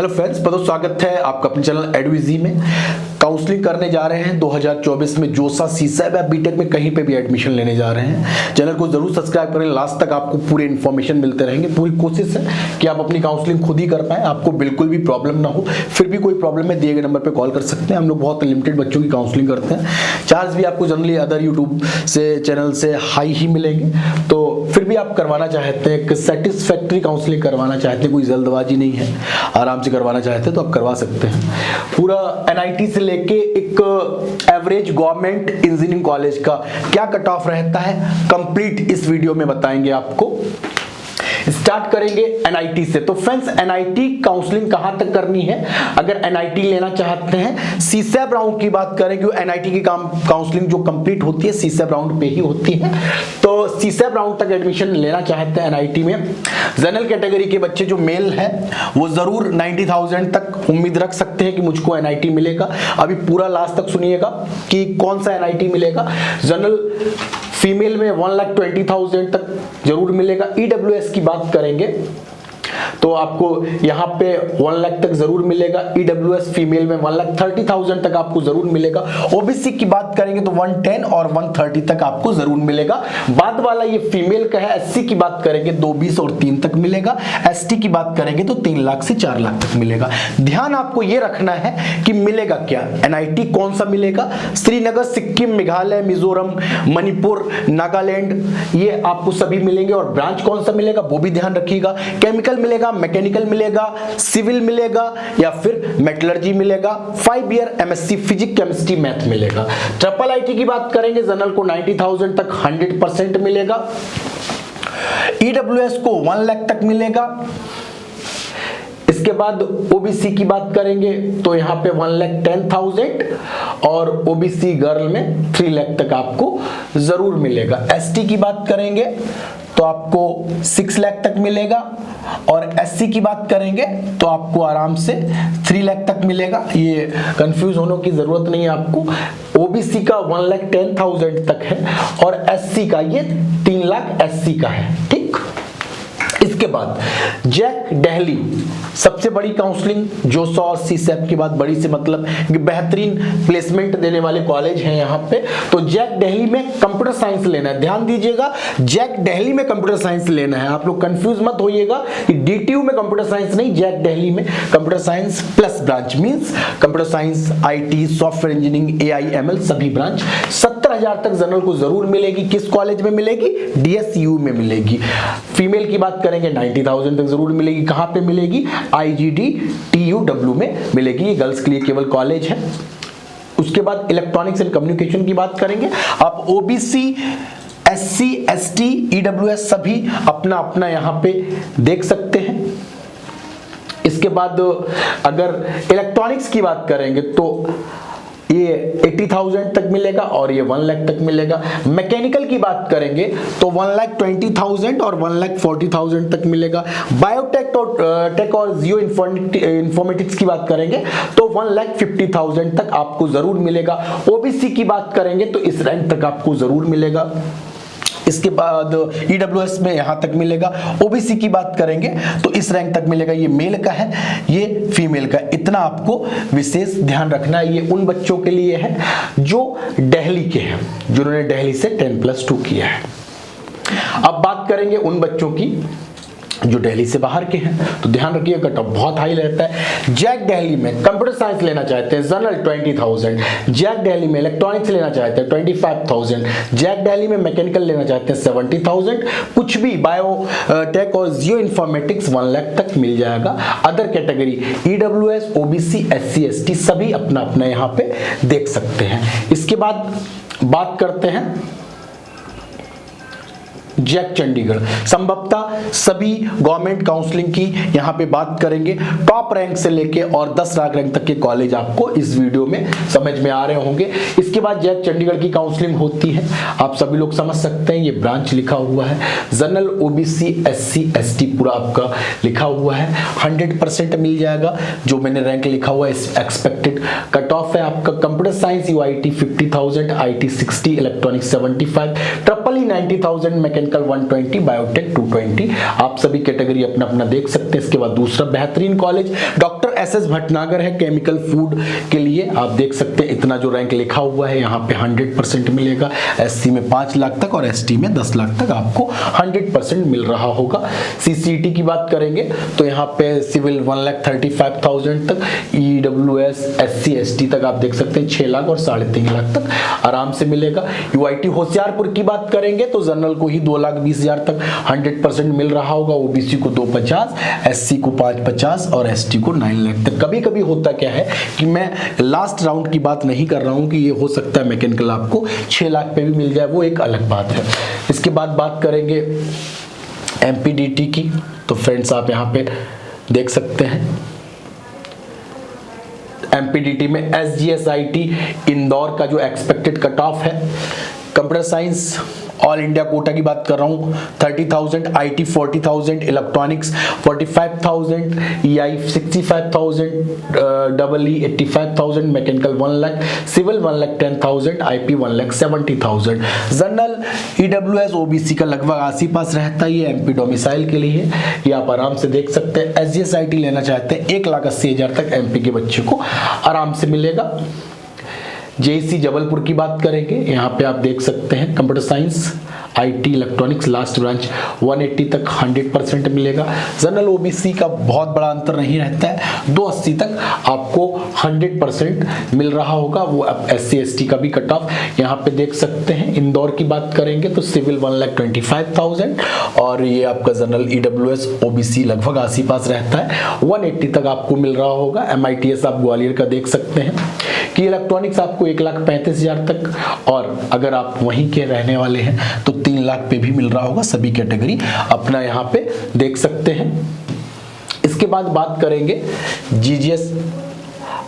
Hello friends, बहुत स्वागत है आपका अपने चैनल एडविजी में। काउंसलिंग करने जा रहे हैं 2024 में जोसा सीसैब या बीटेक में कहीं पे भी एडमिशन लेने जा रहे हैं। चैनल को जरूर सब्सक्राइब करें, लास्ट तक आपको पूरे इन्फॉर्मेशन मिलते रहेंगे। पूरी कोशिश है कि आप अपनी काउंसलिंग खुद ही कर पाएं, आपको बिल्कुल भी प्रॉब्लम ना हो। फिर भी कोई प्रॉब्लम है दिए गए नंबर पर कॉल कर सकते हैं। हम लोग बहुत लिमिटेड बच्चों की काउंसलिंग करते हैं। चार्ज भी आपको जनरली अदर यूट्यूब से चैनल से हाई ही मिलेंगे। तो फिर भी आप करवाना चाहते हैं, एक सेटिस्फैक्ट्री काउंसलिंग करवाना चाहते हैं, कोई जल्दबाजी नहीं है, आराम से करवाना चाहते हैं तो आप करवा सकते हैं। पूरा एनआईटी से लेके एक एवरेज गवर्नमेंट इंजीनियरिंग कॉलेज का क्या कट ऑफ रहता है कंप्लीट इस वीडियो में बताएंगे आपको। स्टार्ट करेंगे एनआईटी से। तो फ्रेंड्स, एनआईटी काउंसलिंग कहां तक करनी है? अगर एनआईटी लेना चाहते हैं, सीसैब राउंड की बात करें, क्योंकि एनआईटी की काउंसलिंग जो कंप्लीट होती है सीसैब राउंड पे ही होती है। तो सीसैब राउंड तक एडमिशन लेना चाहते हैं एनआईटी में, जनरल कैटेगरी के बच्चे जो मेल है वो जरूर 90,000 तक उम्मीद रख सकते हैं कि मुझको एनआईटी मिलेगा। अभी पूरा लास्ट तक सुनिएगा कि कौन सा एनआईटी मिलेगा। जनरल फीमेल में 1,20,000 तक जरूर मिलेगा। ईडब्ल्यूएस की बात करेंगे तो आपको यहां पे 1 लाख तक जरूर मिलेगा। ईडब्ल्यूएस फीमेल में 1,30,000 तक आपको जरूर मिलेगा। ओबीसी की बात करेंगे तो 110 और 130 तक आपको जरूर मिलेगा। बाद वाला ये फीमेल का है। एससी की बात करेंगे 220 और 3 तक मिलेगा। एसटी की बात करेंगे तो 3 लाख से 4 लाख तक मिलेगा। ध्यान आपको ये रखना है कि मिलेगा क्या, एनआईटी कौन सा मिलेगा। श्रीनगर, सिक्किम, मेघालय, मिजोरम, मणिपुर, नागालैंड, ये आपको सभी मिलेंगे। और ब्रांच कौन सा मिलेगा वो भी ध्यान रखिएगा। केमिकल मिलेगा, मैकेनिकल मिलेगा, सिविल मिलेगा या फिर मेटलर्जी मिलेगा। 5 year MSc physics, chemistry, math मिलेगा। ट्रिपल आईटी की बात करेंगे, जनरल को 90,000 तक 100% मिलेगा। ईडब्ल्यूएस को 1 लाख तक मिलेगा। इसके बाद ओबीसी की बात करेंगे तो यहाँ पे 1,10,000 और ओबीसी गर्ल में 3 लाख तक आपको जरूर मिलेगा। एसटी की बात करेंगे तो आपको 6 लाख तक मिलेगा। और एससी की बात करेंगे तो आपको आराम से 3 लाख तक मिलेगा। ये कंफ्यूज होने की जरूरत नहीं है आपको। ओबीसी का 1,10,000 तक है और एससी का ये 3 लाख एससी का है। ठीक, इसके बाद जैक दिल्ली, सबसे बड़ी काउंसलिंग जोसा और सीसैब के बाद बड़ी से मतलब बेहतरीन प्लेसमेंट देने वाले कॉलेज हैं यहाँ पे। तो जैक दिल्ली में कंप्यूटर साइंस लेना है, ध्यान दीजिएगा। जैक दिल्ली में कंप्यूटर साइंस लेना है, आप लोग कंफ्यूज मत होइएगा कि डीटीयू में कंप्यूटर साइंस नहीं, जैक दिल्ली में computer science plus branch means computer science, IT, software engineering, AIML सभी ब्रांच। 70,000 तक जनरल को जरूर मिलेगी। किस कॉलेज में मिलेगी? डीएसयू में मिलेगी। फीमेल की बात करेंगे 90,000 तक जरूर मिलेगी। कहां पे मिलेगी? आईजीडी टीयूडब्ल्यू में मिलेगी। ये गर्ल्स के लिए केवल कॉलेज है। उसके बाद इलेक्ट्रॉनिक्स एंड कम्युनिकेशन की बात करेंगे। आप ओबीसी, एससी, एसटी, ईडब्ल्यूएस सभी अपना अपना यहां पे देख सकते हैं। इसके बाद अगर इलेक्ट्रॉनिक्स की बात करेंगे तो ये 80,000 तक मिलेगा और ये 1 लाख तक मिलेगा। मैकेनिकल की बात करेंगे तो 1,20,000 और 1,40,000 तक मिलेगा। बायोटेक और जियो इन्फॉर्मेटिक्स की बात करेंगे तो 1,50,000 तक आपको जरूर मिलेगा। ओबीसी की बात करेंगे तो इस रैंक तक आपको जरूर मिलेगा। इसके बाद ईडब्ल्यूएस में यहां तक मिलेगा। ओबीसी की बात करेंगे तो इस रैंक तक मिलेगा। ये मेल का है, ये फीमेल का। इतना आपको विशेष ध्यान रखना है। ये उन बच्चों के लिए है जो दिल्ली के हैं, जिन्होंने दिल्ली से 10+2 किया है। अब बात करेंगे उन बच्चों की जो दिल्ली से बाहर के हैं, तो ध्यान रखिए कट ऑफ बहुत हाई रहता है। जैक दिल्ली में कंप्यूटर साइंस लेना चाहते हैं, जनरल 20,000। जैक दिल्ली में इलेक्ट्रॉनिक्स लेना चाहते हैं 25,000। जैक दिल्ली में मैकेनिकल लेना चाहते हैं 70,000। कुछ भी बायोटेक और जियो इन्फॉर्मेटिक्स 1 लाख तक मिल जाएगा। Other category EWS, OBC, SC, ST सभी अपना अपना यहाँ पे देख सकते हैं। इसके बाद बात करते हैं जैक चंडीगढ़। संभवतः सभी गवर्नमेंट काउंसलिंग की यहां पे बात करेंगे। टॉप रैंक से लेके और 10 लाख रैंक तक के कॉलेज आपको इस वीडियो में समझ में आ रहे होंगे। इसके बाद जैक चंडीगढ़ की काउंसलिंग होती है, आप सभी लोग समझ सकते हैं। ये ब्रांच लिखा हुआ है, जनरल, ओबीसी, एससी, एसटी पूरा आपका लिखा हुआ है। 100% मिल जाएगा। जो मैंने रैंक लिखा हुआ है एक्सपेक्टेड कट ऑफ है आपका। Computer science UIT 50,000, IT 60, electronics 75, triple E 90,000, mechanical 120, biotech 220। आप सभी कैटेगरी अपना अपना देख सकते हैं। इसके बाद दूसरा बेहतरीन कॉलेज डॉक्टर SS भटनागर है केमिकल फूड के लिए, आप देख सकते हैं इतना जो रैंक लिखा हुआ है यहाँ पे 100% मिलेगा। SC में 5 लाख तक और ST में 10 लाख तक आपको 100% मिल रहा होगा। CCT की बात करेंगे तो यहाँ पे सिविल 1,35,000 तक, EWS SC ST तक आप देख सकते हैं 6 लाख और 3.5 लाख तक आराम से मिलेगा। UIT होशियारपुर की बात करेंगे तो जनरल को ही 2,20,000 तक 100% मिल रहा होगा, OBC को 250, SC को 550 और ST को 9 लाख तक। कभी कभी होता क्या है कि मैं लास्ट राउंड की बात नहीं कर रहा हूं कि ये हो सकता है मैकेनिकल आपको 6 लाख पे भी मिल जाए, वो एक अलग बात है। इसके बाद बात करेंगे MPDT की, तो फ्रेंड्स आप यहां पे देख सकते हैं MPDT में SGSIT इंदौर का जो एक्सपेक्टेड कट ऑफ है, computer science all India quota की बात कर रहा हूँ 30,000, IT 40,000, electronics 45,000, EI 65,000, EE 85,000, mechanical 1 lakh, civil 1,10,000, IP 1,70,000। General EWS OBC का लगभग आसी पास रहता है, ये MP डोमिसाइल के लिए है, ये आप आराम से देख सकते हैं। SGSIT लेना चाहते हैं 1,80,000 तक MP के बच्चे को आराम से मिलेगा। JEC जबलपुर की बात करेंगे, यहाँ पे आप देख सकते हैं computer science IT electronics last branch 180 तक 100% मिलेगा। जनरल OBC का बहुत बड़ा अंतर नहीं रहता है, 280 तक आपको 100% मिल रहा होगा। वो अब SC ST का भी कट ऑफ यहाँ पे देख सकते हैं। इंदौर की बात करेंगे तो सिविल 1,25,000 और ये आपका जनरल EWS OBC लगभग आसी पास रहता है, 180 तक आपको मिल रहा होगा। MITS आप ग्वालियर का देख सकते हैं कि इलेक्ट्रॉनिक्स आपको 1,35,000 तक, और अगर आप वहीं के रहने वाले हैं तो 3 लाख पे भी मिल रहा होगा। सभी कैटेगरी अपना यहाँ पे देख सकते हैं। इसके बाद बात करेंगे GGS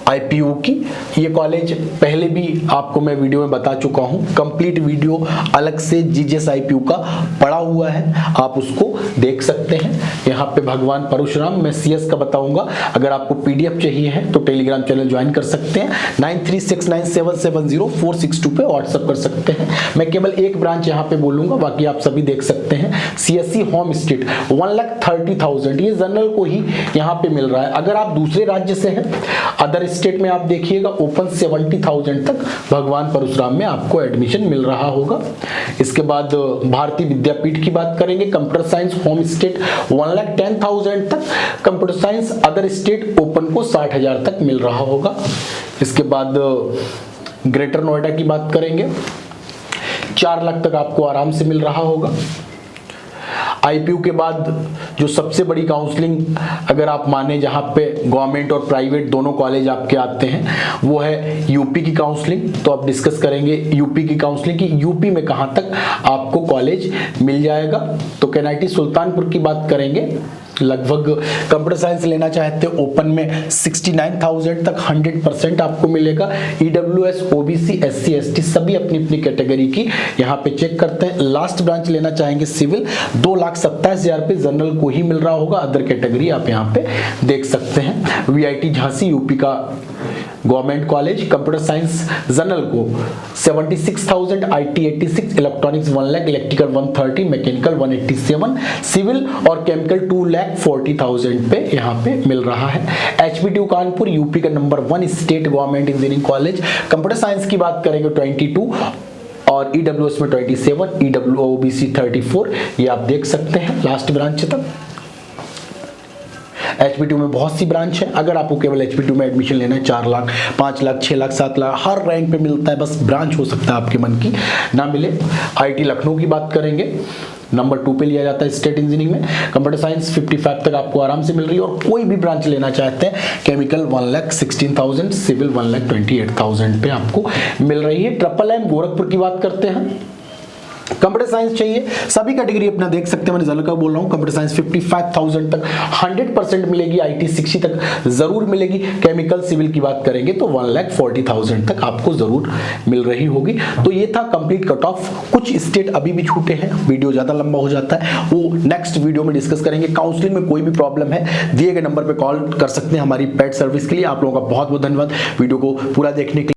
IPU की। ये कॉलेज पहले भी आपको मैं वीडियो में बता चुका हूँ, कंप्लीट वीडियो अलग से GGS IPU का पड़ा हुआ है, आप उसको देख सकते हैं। यहाँ पे भगवान परशुराम, मैं CS का बताऊंगा। अगर आपको PDF चाहिए है तो टेलीग्राम चैनल ज्वाइन कर सकते हैं, 9369770462 पे व्हाट्सअप कर सकते हैं। मैं केवल एक ब्रांच यहाँ पे बोलूंगा, बाकी आप सभी देख सकते हैं। CSE होम स्टेट 1,30,000, ये जनरल को ही यहाँ पे मिल रहा है। अगर आप दूसरे राज्य से हैं, अदर स्टेट में आप देखिएगा ओपन 70,000 तक भगवान परशुराम में आपको एडमिशन मिल रहा होगा। इसके बाद भारतीय विद्यापीठ की बात करेंगे, कंप्यूटर साइंस होम स्टेट 1,10,000 तक, computer science other state open को 60,000 तक मिल रहा होगा। इसके बाद ग्रेटर नोएडा की बात करेंगे, 4 लाख तक आपको आराम से मिल रहा होगा। IPU के बाद जो सबसे बड़ी काउंसलिंग अगर आप माने जहां पे गवर्नमेंट और प्राइवेट दोनों कॉलेज आपके आते हैं, वो है यूपी की काउंसलिंग। तो आप डिस्कस करेंगे यूपी की काउंसलिंग की यूपी में कहां तक आपको कॉलेज मिल जाएगा। तो KNIT सुल्तानपुर की बात करेंगे, लगभग कंप्यूटर साइंस लेना चाहते हैं ओपन में 69,000 तक 100% आपको मिलेगा। EWS OBC SC ST सभी अपनी अपनी कैटेगरी की यहाँ पे चेक करते हैं। लास्ट ब्रांच लेना चाहेंगे सिविल 2,27,000 पे जनरल को ही मिल रहा होगा, अदर कैटेगरी आप यहाँ पे देख सकते हैं। VIT झांसी यूपी का government college, computer science general को 76,000, IT 86, electronics 1 lakh, electrical 130, mechanical 187, civil और केमिकल 2,40,000 पे यहाँ पे मिल रहा है। HPTU कानपुर यूपी का नंबर 1 state government engineering college, computer science की बात करेंगे 22 और EWS में 27, OBC 34, ये आप देख सकते हैं लास्ट ब्रांच तक। HPTU में बहुत सी ब्रांच है, अगर आपको केवल HPTU में एडमिशन लेना है 4 लाख, 5 लाख, 6 लाख, 7 लाख हर रैंक पे मिलता है, बस ब्रांच हो सकता है आपके मन की ना मिले। IIT लखनऊ की बात करेंगे, नंबर 2 पे लिया जाता है स्टेट इंजीनियरिंग में। कंप्यूटर साइंस 55 तक आपको आराम से मिल रही है, और कोई भी ब्रांच लेना चाहते हैं केमिकल 1,16,000, सिविल 1,28,000 पे आपको मिल रही है। MMM गोरखपुर की बात करते हैं, कंप्यूटर साइंस चाहिए सभी कैटेगरी अपना देख सकते हैं, मैंने जनरल का बोल रहा हूँ। कंप्यूटर साइंस 55,000 तक 100% मिलेगी, IT 60 तक जरूर मिलेगी। केमिकल सिविल की बात करेंगे तो 1,40,000 तक आपको जरूर मिल रही होगी। तो ये था कंप्लीट कट ऑफ। कुछ स्टेट अभी भी छूटे हैं, वीडियो ज्यादा लंबा हो जाता है, वो नेक्स्ट वीडियो में डिस्कस करेंगे। काउंसलिंग में कोई भी प्रॉब्लम है दिए गए नंबर पर कॉल कर सकते हैं हमारी पेड सर्विस के लिए। आप लोगों का बहुत बहुत धन्यवाद वीडियो को पूरा देखने के लिए।